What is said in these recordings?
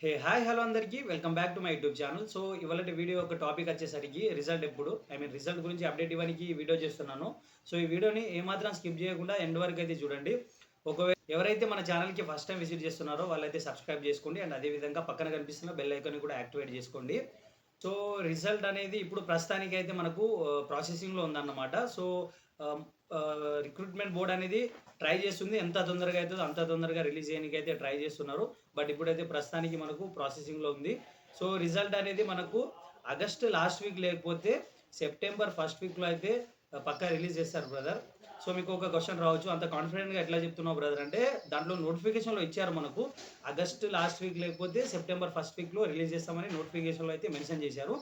Hi hello అందరికీ welcome back to my YouTube channel. So ఇవాళ video ఒక topic వచ్చేసరికి రిజల్ట్ ఎప్పుడు రిజల్ట్ గురించి అప్డేట్ ఇవ్వడానికి ఈ వీడియో చేస్తున్నాను. సో ఈ వీడియోని ఏమాత్రం స్కిప్ చేయకుండా ఎండ్ వరకు అయితే చూడండి. ఒకవేళ ఎవరైతే మన ఛానల్కి ఫస్ట్ టైం విజిట్ చేస్తున్నారో వాళ్ళైతే సబ్స్క్రైబ్ చేసుకోండి అండ్ అదేవిధంగా పక్కన కనిపిస్తున్న బెల్ ఐకాన్ కూడా యాక్టివేట్ చేసుకోండి. సో రిజల్ట్ అనేది ఇప్పుడు ప్రస్తుతానికి అయితే మనకు ప్రాసెసింగ్లో ఉందన్నమాట. సో రిక్రూట్మెంట్ బోర్డ్ అనేది ట్రై చేస్తుంది, ఎంత తొందరగా అవుతుందో అంత తొందరగా రిలీజ్ చేయడానికి అయితే ట్రై చేస్తున్నారు. బట్ ఇప్పుడైతే ప్రస్తుతానికి మనకు ప్రాసెసింగ్లో ఉంది. సో రిజల్ట్ అనేది మనకు ఆగస్టు లాస్ట్ వీక్ లేకపోతే సెప్టెంబర్ ఫస్ట్ వీక్లో అయితే పక్కా రిలీజ్ చేస్తారు బ్రదర్. సో మీకు ఒక క్వశ్చన్ రావచ్చు, అంత కాన్ఫిడెంట్గా ఎట్లా చెప్తున్నావు బ్రదర్ అంటే, దాంట్లో నోటిఫికేషన్లో ఇచ్చారు మనకు ఆగస్టు లాస్ట్ వీక్ లేకపోతే సెప్టెంబర్ ఫస్ట్ వీక్లో రిలీజ్ చేస్తామని నోటిఫికేషన్లో అయితే మెన్షన్ చేశారు.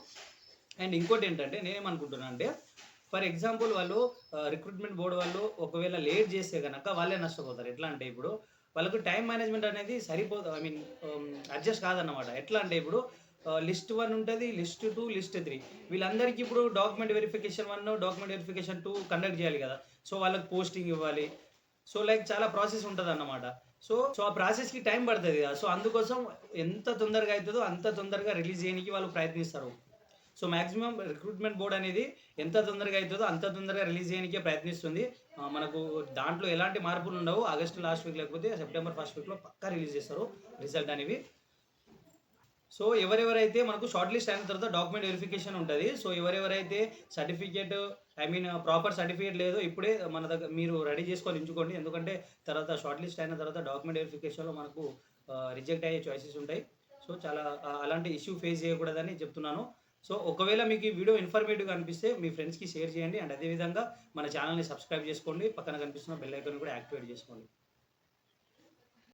అండ్ ఇంకోటి ఏంటంటే నేనేమనుకుంటున్నాను అంటే, ఫర్ ఎగ్జాంపుల్ వాళ్ళు రిక్రూట్మెంట్ బోర్డు వాళ్ళు ఒకవేళ లేట్ చేస్తే కనుక వాళ్ళే నష్టపోతారు. ఎట్లా అంటే ఇప్పుడు వాళ్ళకు టైం మేనేజ్మెంట్ అనేది సరిపోదు, అడ్జస్ట్ కాదన్నమాట. ఎట్లా అంటే ఇప్పుడు లిస్ట్ 1 ఉంటుంది, లిస్ట్ 2, లిస్ట్ 3, వీళ్ళందరికీ ఇప్పుడు document verification 1, document verification 2 conduct చేయాలి కదా. సో వాళ్ళకి పోస్టింగ్ ఇవ్వాలి. సో లైక్ చాలా ప్రాసెస్ ఉంటుంది అన్నమాట. సో సో ఆ ప్రాసెస్కి టైం పడుతుంది కదా. సో అందుకోసం ఎంత తొందరగా అవుతుందో అంత తొందరగా రిలీజ్ చేయడానికి వాళ్ళు ప్రయత్నిస్తారు. సో మ్యాక్సిమం రిక్రూట్మెంట్ బోర్డ్ అనేది ఎంత తొందరగా అవుతుందో అంత తొందరగా రిలీజ్ చేయడానికే ప్రయత్నిస్తుంది. మనకు దాంట్లో ఎలాంటి మార్పులు ఉండవు. ఆగస్టు లాస్ట్ వీక్ లేకపోతే సెప్టెంబర్ ఫస్ట్ వీక్లో పక్కా రిలీజ్ చేస్తారు రిజల్ట్ అనేవి. సో ఎవరెవరైతే మనకు షార్ట్ లిస్ట్ అయిన తర్వాత డాక్యుమెంట్ వెరిఫికేషన్ ఉంటుంది. సో ఎవరెవరైతే సర్టిఫికేట్ ప్రాపర్ సర్టిఫికేట్ లేదో ఇప్పుడే మన దగ్గర మీరు రెడీ చేసుకొని ఉంచుకోండి. ఎందుకంటే తర్వాత షార్ట్ లిస్ట్ అయిన తర్వాత డాక్యుమెంట్ వెరిఫికేషన్లో మనకు రిజెక్ట్ అయ్యే చాయిసెస్ ఉంటాయి. సో చాలా అలాంటి ఇష్యూ ఫేస్ చేయకూడదని చెప్తున్నాను. సో ఒకవేళ మీకు ఈ వీడియో ఇన్ఫర్మేటివ్గా అనిపిస్తే మీ ఫ్రెండ్స్కి షేర్ చేయండి అండ్ అదేవిధంగా మన ఛానల్ని సబ్స్క్రైబ్ చేసుకోండి. పక్కన కనిపిస్తున్న బెల్ ఐకాన్ కూడా యాక్టివేట్ చేసుకోండి.